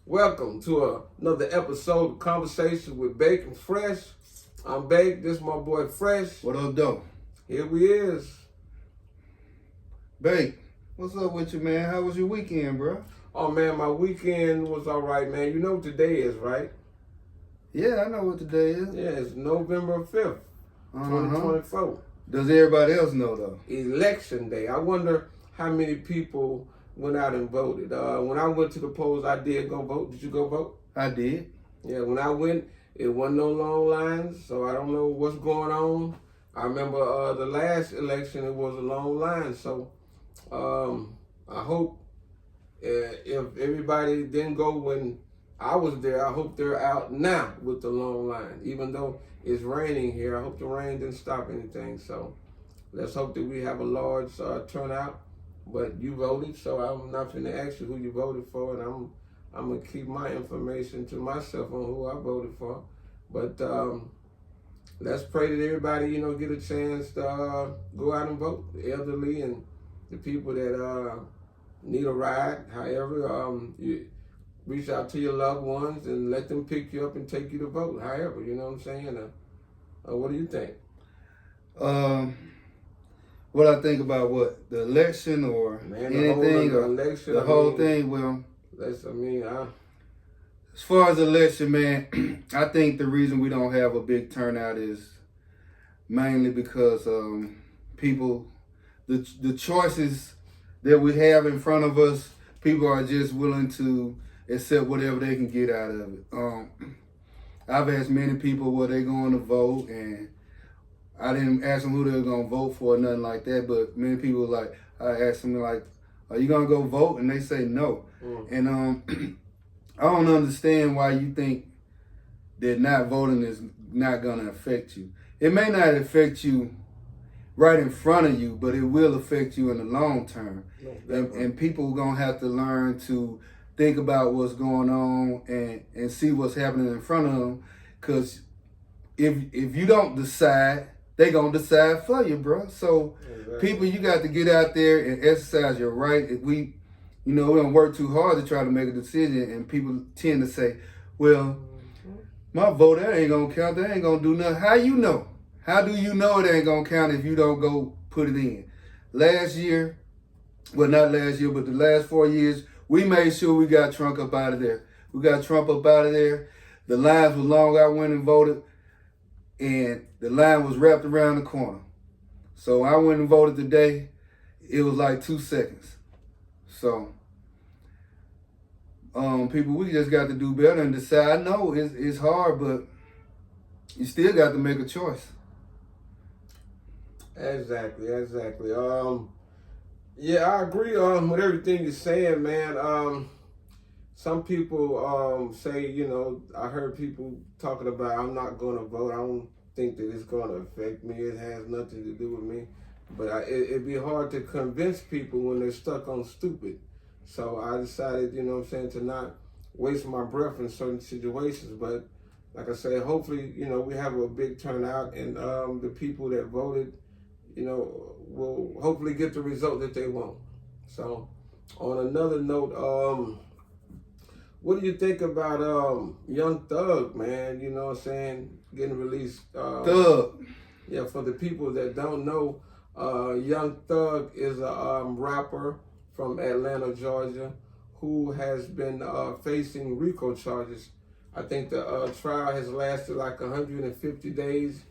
Welcome to another episode of Conversation with Bake and Fresh. I'm Bake, this is my boy Fresh. What up, though? Here we is. Bake, what's up with you, man? How was your weekend, bro? Oh man, my weekend was all right, man. You know what today is, right? Yeah, I know what today is. Yeah, it's November 5th, 2024. Does everybody else know, though? Election day. I wonder how many people went out and voted. When I went to the polls, I did go vote. Did you go vote? I did. Yeah, when I went, it wasn't no long lines, so I don't know what's going on. I remember the last election, it was a long line, so I hope if everybody didn't go when I was there, I hope they're out now with the long line. Even though it's raining here, I hope the rain didn't stop anything. So let's hope that we have a large turnout. But you voted, so I'm not going to ask you who you voted for, and I'm going to keep my information to myself on who I voted for. But let's pray that everybody, get a chance to go out and vote. The elderly and the people that need a ride. However, you reach out to your loved ones and let them pick you up and take you to vote. However, you know what I'm saying? What do you think? What I think about what? The election or Man, anything? The election. The whole thing? Well, as far as the election, man, I think the reason we don't have a big turnout is mainly because people, the choices that we have in front of us, people are just willing to accept whatever they can get out of it. I've asked many people where they're going to vote, and I didn't ask them who they were going to vote for or nothing like that, but many people, I asked them, are you going to go vote? And they say no. And I don't understand why you think that not voting is not going to affect you. It may not affect you right in front of you, but it will affect you in the long term. And people are going to have to learn to think about what's going on and see what's happening in front of them. Because if you don't decide, they going to decide for you, bro. So people, you got to get out there and exercise your right. We don't work too hard to try to make a decision, and people tend to say, well, my vote, that ain't going to count. That ain't going to do nothing. How you know? How do you know it ain't going to count if you don't go put it in? Last year, well, not last year, but the last 4 years, we made sure we got Trump up out of there. We got Trump up out of there. The lines were long. I went and voted, and the line was wrapped around the corner. So I went and voted today. It was like 2 seconds. So, people, we just got to do better and decide. I know it's hard, but you still got to make a choice. Exactly. Yeah, I agree with everything you're saying, man. Some people say, I heard people talking about I'm not going to vote. I don't think that it's going to affect me. It has nothing to do with me. But it'd be hard to convince people when they're stuck on stupid. So I decided, to not waste my breath in certain situations. But like I said, hopefully, we have a big turnout, and the people that voted, will hopefully get the result that they want. So on another note, what do you think about Young Thug, man? You know what I'm saying? Getting released. Thug. Yeah, for the people that don't know, Young Thug is a rapper from Atlanta, Georgia, who has been facing RICO charges. I think the trial has lasted like 150 days,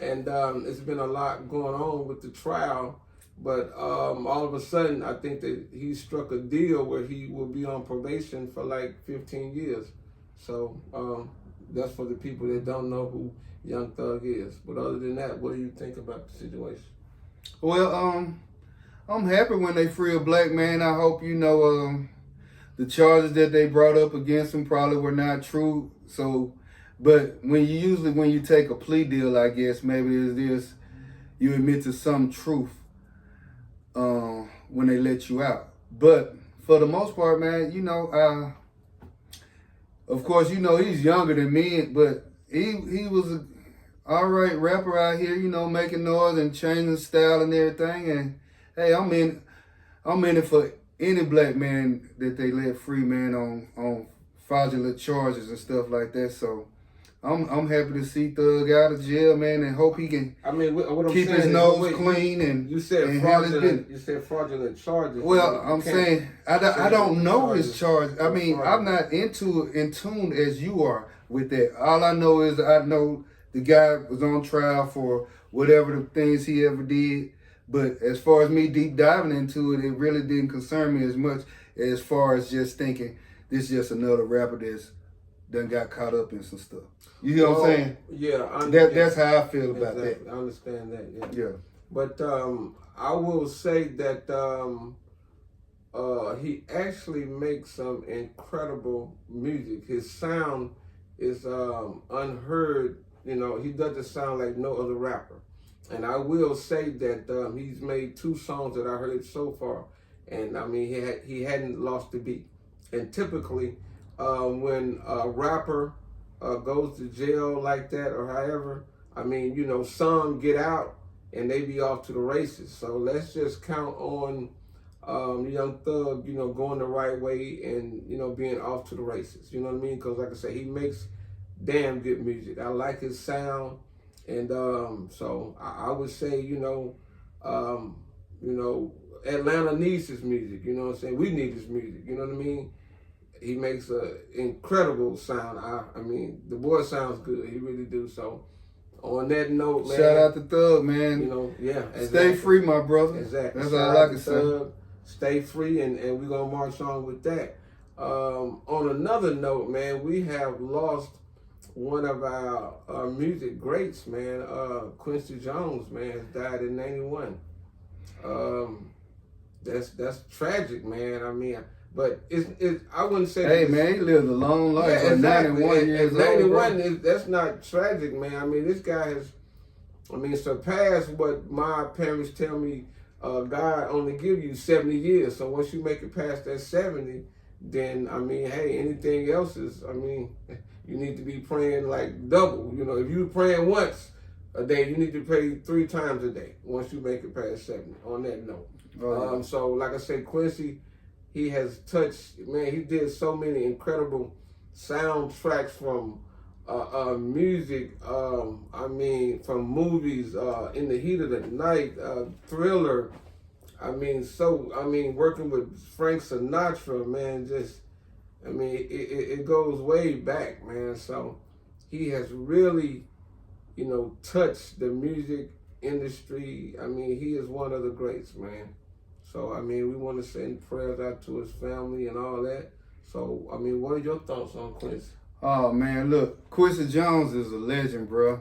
and it's been a lot going on with the trial. But all of a sudden, I think that he struck a deal where he will be on probation for like 15 years. So that's for the people that don't know who Young Thug is. But other than that, what do you think about the situation? Well, I'm happy when they free a black man. I hope the charges that they brought up against him probably were not true. So, but when you take a plea deal, I guess maybe it's this, you admit to some truth when they let you out. But for the most part, man, of course, he's younger than me, but he was a all right rapper out here, making noise and changing style and everything. And hey, I'm in it for any black man that they let free, man, on fraudulent charges and stuff like that. So I'm happy to see Thug out of jail, man, and hope he can I mean, what I'm keep saying his is, nose wait, clean and you said and handle his fraudulent. business. You said fraudulent charges. Well, You I'm can't saying I don't know his charge. I mean, I'm fraudulent. not in tune as you are with that. All I know is I know the guy was on trial for whatever the things he ever did. But as far as me deep diving into it, it really didn't concern me as much as far as just thinking this is just another rapper that's done got caught up in some stuff. You know what I'm saying? Yeah, That's how I feel about exactly. I understand that. Yeah. that. Yeah. But I will say that he actually makes some incredible music. His sound is unheard. You know, he doesn't sound like no other rapper. And I will say that he's made 2 songs that I heard so far, and I mean he hadn't lost a beat. And typically, when a rapper goes to jail like that or however, I mean, you know, some get out and they be off to the races. So let's just count on Young Thug, you know, going the right way and, you know, being off to the races. You know what I mean? Because like I said, he makes damn good music. I like his sound. And so I would say, you know, Atlanta needs his music. You know what I'm saying? We need his music. You know what I mean? He makes an incredible sound. I mean, the boy sounds good. He really do. So on that note, man. Shout out to Thug, man. You know, yeah. Exactly. Stay free, my brother. Exactly. That's Shout all I out can to say. Thug. Stay free, and we're going to march on with that. On another note, man, we have lost one of our music greats, man. Quincy Jones, man, has died in 91. That's tragic, man. I mean, but it's I wouldn't say. Hey, man, he lived a long life. Yeah, exactly. 91 years old. 91 that's not tragic, man. I mean, this guy has, surpassed what my parents tell me. God only give you 70 years. So once you make it past that 70, then I mean, hey, anything else is, you need to be praying like double. You know, if you're praying once a day, you need to pray 3 times a day once you make it past 70. On that note, so like I said, Quincy, he has touched. Man, he did so many incredible soundtracks from music. From movies. In the Heat of the Night, Thriller. Working with Frank Sinatra, man, it goes way back, man. So he has really, touched the music industry. I mean, he is one of the greats, man. So, we want to send prayers out to his family and all that. So, what are your thoughts on Quincy? Oh, man, look, Quincy Jones is a legend, bro.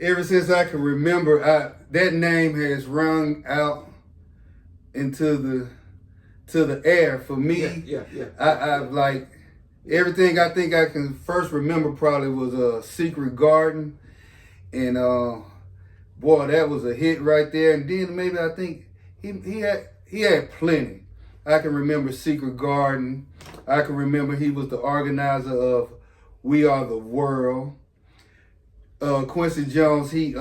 Ever since I can remember, that name has rung out into the air for me. Yeah. I've like everything I think I can first remember probably was Secret Garden, and boy, that was a hit right there. And then maybe I think he had plenty. I can remember Secret Garden. I can remember he was the organizer of We Are the World. Quincy Jones, this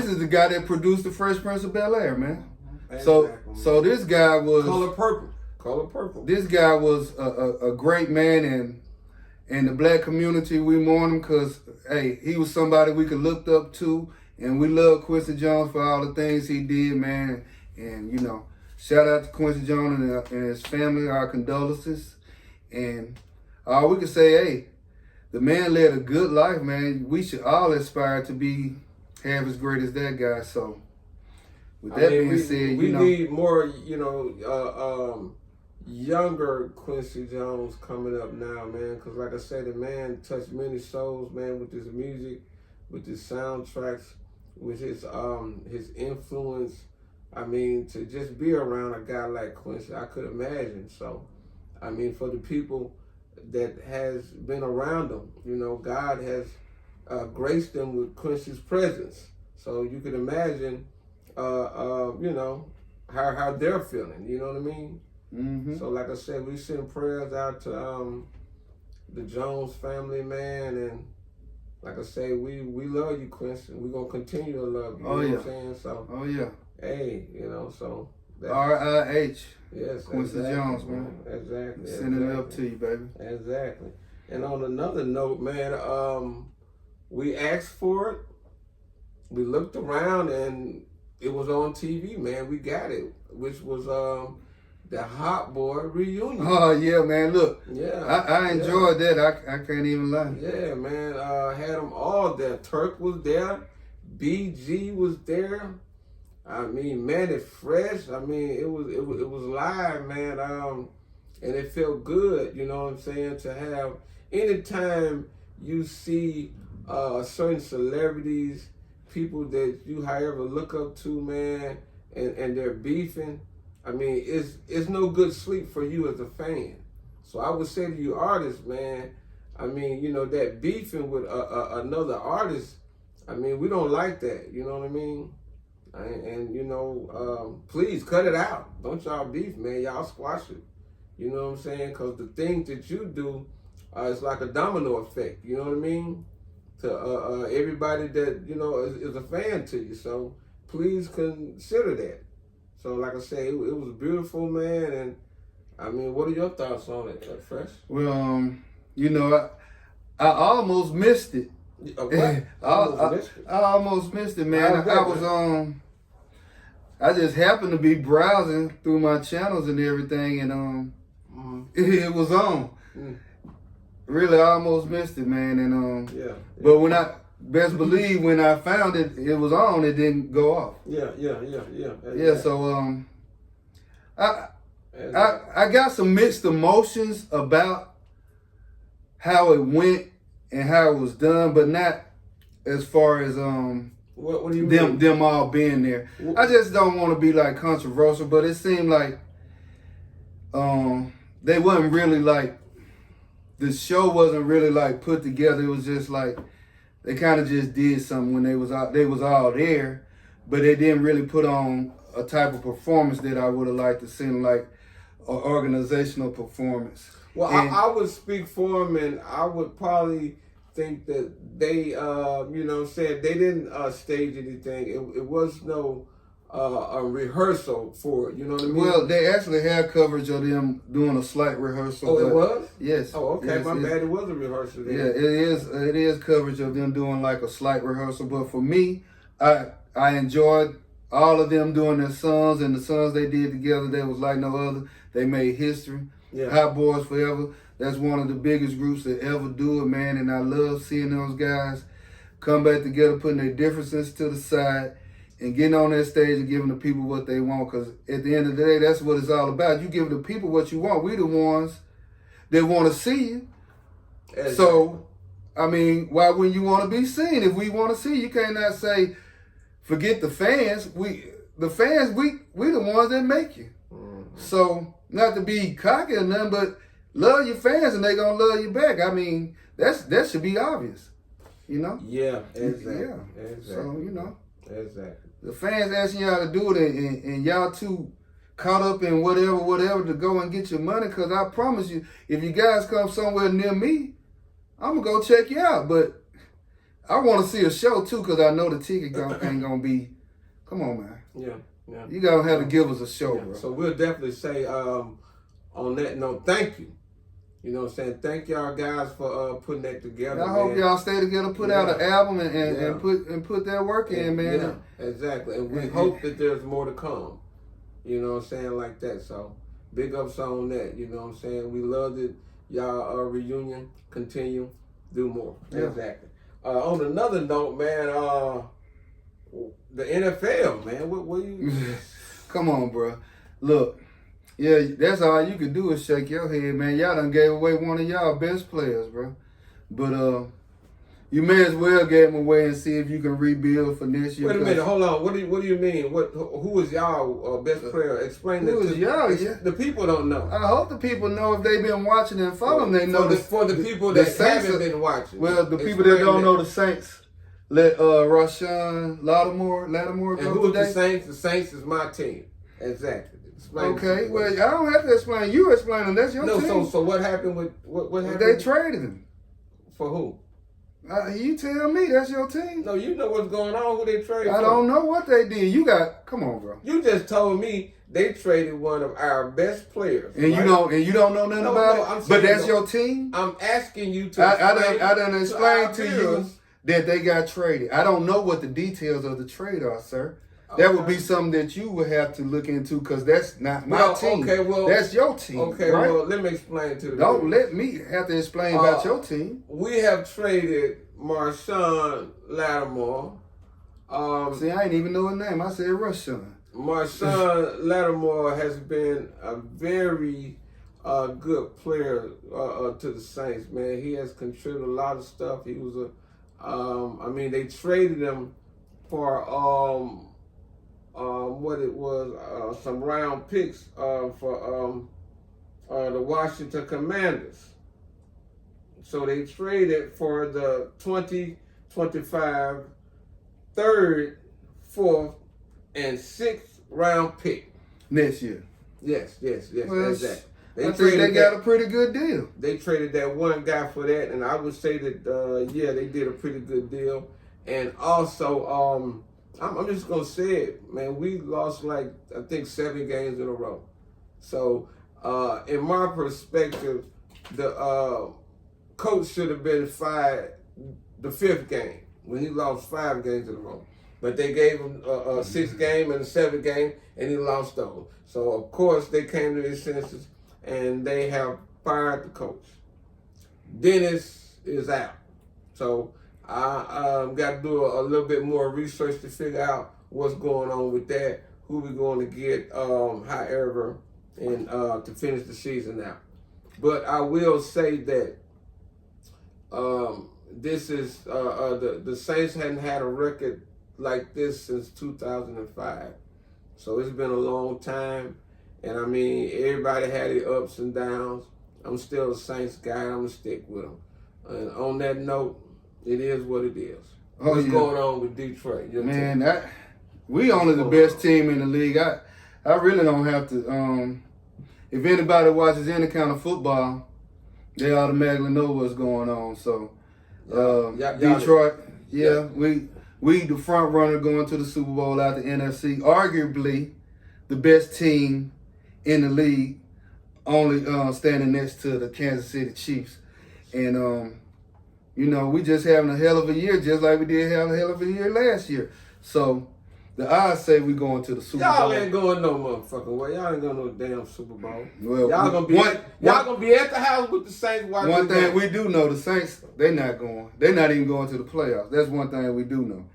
is the guy that produced the Fresh Prince of Bel-Air, man. Exactly. So this guy was Color Purple. This guy was a great man, and in the black community, we mourn him because, hey, he was somebody we could look up to, and we love Quincy Jones for all the things he did, man. And, shout out to Quincy Jones and his family, our condolences. And all we can say, hey, the man led a good life, man. We should all aspire to have as great as that guy. So, with that being said, we need more, younger Quincy Jones coming up now, man. Because like I said, the man touched many souls, man, with his music, with his soundtracks, with his influence. To just be around a guy like Quincy, I could imagine. So, for the people that has been around them, God has graced them with Quincy's presence. So you can imagine, how they're feeling. You know what I mean? Mm-hmm. So like I said, we send prayers out to the Jones family, man, and like I say, we love you, Quincy. We're gonna continue to love you. You know what I'm saying? So yeah. Hey, so R.I.H. Yes, Quincy exactly, Jones, man. Exactly. Sending it up to you, baby. Exactly. And on another note, man, we asked for it. We looked around and it was on TV, man. We got it, which was the Hot Boy reunion. Oh yeah, man. Look, Yeah, I enjoyed that. I can't even lie. Yeah, man. Had them all there. Turk was there. BG was there. I mean, Manny Fresh. I mean, it was live, man. And it felt good. You know what I'm saying? To have anytime you see certain celebrities, people that you however look up to, man, and they're beefing. I mean, it's no good sleep for you as a fan. So I would say to you artists, man, I mean, you know, that beefing with another artist, I mean, we don't like that. You know what I mean? And you know, please cut it out. Don't y'all beef, man. Y'all squash it. You know what I'm saying? Because the things that you do, it's like a domino effect. You know what I mean? To everybody that, you know, is a fan to you. So please consider that. So like I say, it was beautiful, man. And I mean, what are your thoughts on it, Fresh? Well, you know, I almost missed it. What? I almost missed it, man. I just happened to be browsing through my channels and everything, and it was on. Really, I almost missed it, man. And Yeah. but when I best believe when I found it, it was on. It didn't go off. Yeah. Yeah. So I got some mixed emotions about how it went and how it was done, but not as far as what do you mean? them all being there. I just don't want to be like controversial, but it seemed like they wasn't really like, the show wasn't really like put together. It was just like they kind of just did something when they was all there, but they didn't really put on a type of performance that I would have liked to see, like an organizational performance. Well, I would speak for them, and I would probably think that they, you know what I'm saying, they didn't stage anything. It was no a rehearsal for it, you know what I mean? Well, they actually had coverage of them doing a slight rehearsal. Oh, it was? Yes. Oh, okay, yes, my bad, it was a rehearsal then. Yeah, it is coverage of them doing like a slight rehearsal, but for me, I enjoyed all of them doing their songs, and the songs they did together, they was like no other. They made history. Yeah. Hot Boys Forever. That's one of the biggest groups that ever do it, man. And I love seeing those guys come back together, putting their differences to the side, and getting on that stage and giving the people what they want. Because at the end of the day, that's what it's all about. You give the people what you want. We the ones that want to see you. Exactly. So, I mean, why wouldn't you want to be seen? If we want to see you, cannot say, forget the fans. We the ones that make you. Mm-hmm. So, not to be cocky or nothing, but love your fans and they gonna love you back. I mean, that should be obvious, you know? Yeah, exactly. Yeah. Exactly. So, you know. Exactly. The fans asking y'all to do it and y'all too caught up in whatever to go and get your money, because I promise you, if you guys come somewhere near me, I'm gonna go check you out. But I want to see a show too, because I know the ticket ain't gonna be, come on, man. Yeah. You gotta have to give us a show, bro. So we'll definitely say, on that note, thank you. You know what I'm saying? Thank y'all guys for putting that together. I hope y'all stay together, put out an album and put that work in, man. Yeah, exactly. And we hope that there's more to come. You know what I'm saying? Like that. So big ups on that. You know what I'm saying? We love that y'all reunion. Continue. Do more. Yeah. Exactly. On another note, man, the NFL, man. What you Come on, bro. Look. Yeah, that's all you can do is shake your head, man. Y'all done gave away one of y'all best players, bro. But you may as well get him away and see if you can rebuild for next year. Wait a minute, hold on. What do you mean? Who is y'all best player? Explain that. Who is y'all? The people don't know. I hope the people know, if they've been watching and following. They know for the people that haven't been watching. Well, the people that don't know the Saints, let Rashawn Lattimore go and who is the Saints? The Saints is my team. Exactly. Okay, well, I don't have to explain. You explain them. That's your team. No, so what happened with what happened? They traded him. For who? You tell me. That's your team. No, you know what's going on. Who they traded? I don't know what they did. Come on, bro. You just told me they traded one of our best players. And right? you don't know nothing about it. I'm But saying, that's your team. I'm asking you to. I done explained to you viewers that they got traded. I don't know what the details of the trade are, sir. That would be something that you would have to look into because that's not my team. Okay, well, that's your team. Okay, right? well, let me explain to the Don't viewers. let me have to explain about your team. We have traded Marshawn Lattimore. See, I ain't even know his name. I said Rushan. Marshawn Lattimore has been a very good player to the Saints, man. He has contributed a lot of stuff. He was they traded him for what it was, some round picks for the Washington Commanders. So they traded for the 2025 third, fourth, and sixth round pick. Next year. Yes, Well, exactly. I think they got a pretty good deal. They traded that one guy for that, and I would say that they did a pretty good deal. And also, I'm just gonna say it, man. We lost I think 7 games in a row. So, in my perspective, the coach should have been fired the 5th game when he lost 5 games in a row. But they gave him a 6th game and a 7th game, and he lost those. So of course they came to their senses, and they have fired the coach. Dennis is out. So I got to do a little bit more research to figure out what's going on with that, who we're going to get, however, and to finish the season out. But I will say that this is the Saints hadn't had a record like this since 2005. So it's been a long time. And I mean, everybody had their ups and downs. I'm still a Saints guy. I'm going to stick with them. And on that note, it is what it is. What's going on with Detroit? Man, we only the best team in the league. I really don't have to. If anybody watches any kind of football, they automatically know what's going on. So, Detroit, we the front runner going to the Super Bowl out the NFC. Arguably, the best team in the league, only standing next to the Kansas City Chiefs. And, we just having a hell of a year, just like we did have a hell of a year last year. So, the odds say we going to the Super Bowl. Y'all ain't going no motherfucking way. Y'all ain't going no damn Super Bowl. Well, y'all gonna be at the house with the Saints watching. One thing we do know, the Saints, they're not going. They're not even going to the playoffs. That's one thing we do know.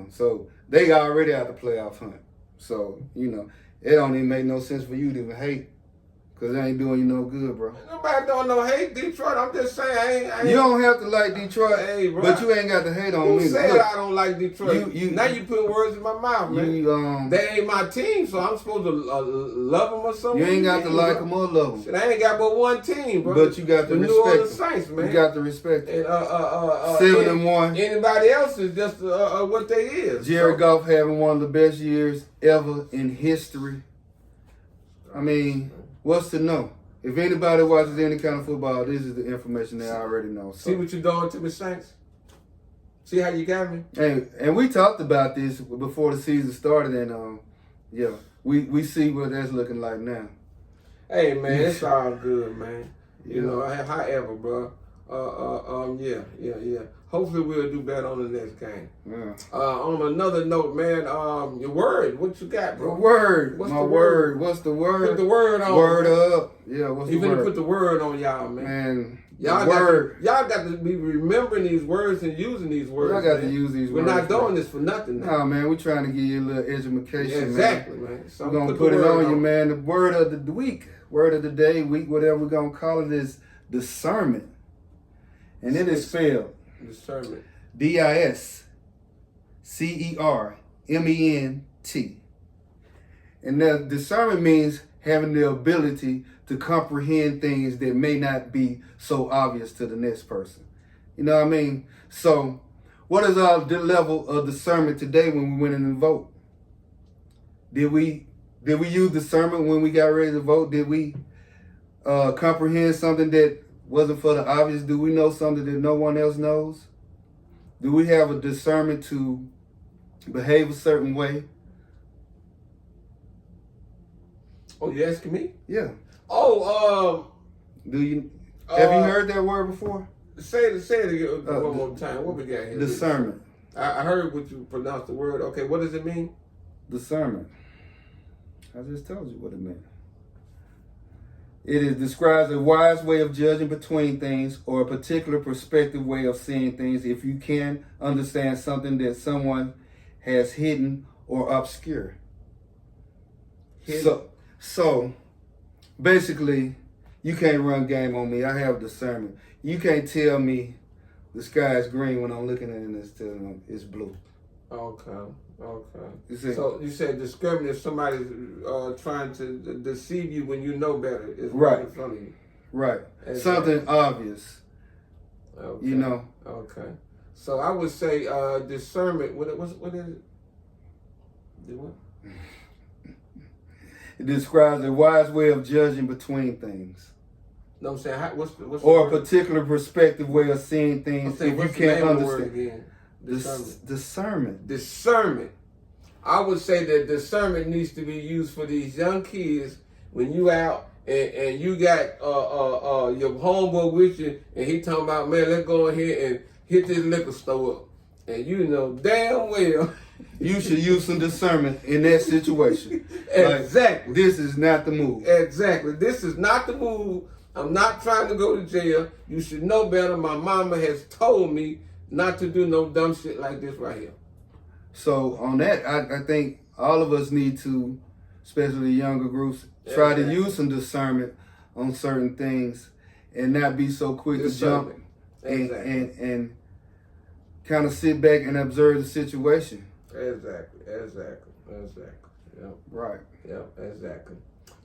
So they already out the playoff hunt. So, it don't even make no sense for you to even hate. Because they ain't doing you no good, bro. Nobody don't know hate Detroit. I'm just saying, I ain't. You don't have to like Detroit, hey, bro, but you ain't got to hate on me. Who said I don't like Detroit? Now you put words in my mouth, man. They ain't my team, so I'm supposed to love them or something. You ain't got to like them or love them. Shit, I ain't got but one team, bro. But you got to respect New Orleans Saints, man. You got to respect them. 7-1. Anybody else is just what they is. Jared Goff having one of the best years ever in history. I mean, what's to know? If anybody watches any kind of football, this is the information they already know. So. See what you're doing to me, Saints? See how you got me? And we talked about this before the season started, and we see what that's looking like now. Hey, man, it's all good, man. However, bro. Hopefully we'll do better on the next game. Yeah. On another note, man, your word. What you got, bro? The word. What's my the word? What's the word? Put the word on. Word up. Yeah, what's the word? Even to put the word on y'all, man. Man, y'all got to be remembering these words and using these words. Y'all got to use these words. We're not doing this for nothing. No, man, we're trying to give you a little education, exactly, man. So we're going to put it on you, man. The word of the week, word of the day, week, whatever we're going to call it, is discernment. And it is spelled discernment. DISCERMENT. And the discernment means having the ability to comprehend things that may not be so obvious to the next person. You know what I mean? So, what is our level of discernment today when we went in and vote? Did we use discernment when we got ready to vote? Did we comprehend something that wasn't for the obvious? Do we know something that no one else knows? Do we have a discernment to behave a certain way? Oh, you asking me? Yeah. Oh, Do you have you heard that word before? say it again one more time. What we got here? Discernment. I heard what you pronounced the word. Okay, what does it mean? Discernment. I just told you what it meant. It describes a wise way of judging between things or a particular perspective way of seeing things if you can understand something that someone has hidden or obscure. So basically, you can't run game on me. I have discernment. You can't tell me the sky is green when I'm looking at it and it's telling it's blue. Okay. You see? So you said discriminate if somebody's trying to deceive you when you know better is Right in front of you. Right. Exactly. Something obvious. Okay. You know. Okay. So I would say discernment. What is it? Do what? It describes a wise way of judging between things. No, I'm saying what's the or word? A particular perspective way of seeing things if you can't understand. Discernment. Discernment. I would say that discernment needs to be used for these young kids when you out and you got your homeboy with you and he talking about, man, let's go ahead and hit this liquor store up. And you know damn well you should use some discernment in that situation. Exactly. Like, this is not the move. Exactly. This is not the move. I'm not trying to go to jail. You should know better. My mama has told me not to do no dumb shit like this right here. So on that, I think all of us need to, especially younger groups, try to use some discernment on certain things and not be so quick to jump and kind of sit back and observe the situation. Exactly. Yep. Right. Yep, exactly.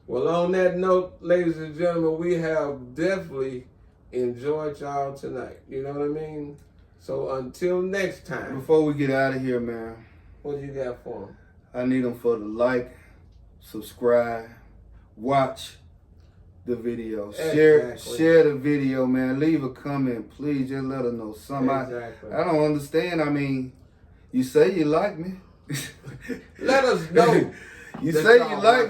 Well, on that note, ladies and gentlemen, we have definitely enjoyed y'all tonight. You know what I mean? So until next time. Before we get out of here, man. What do you got for them? I need them for the like, subscribe, watch the video, share the video, man. Leave a comment, please. Just let us know something. Exactly. I don't understand. I mean, you say you like me. Let us know. You say you like me.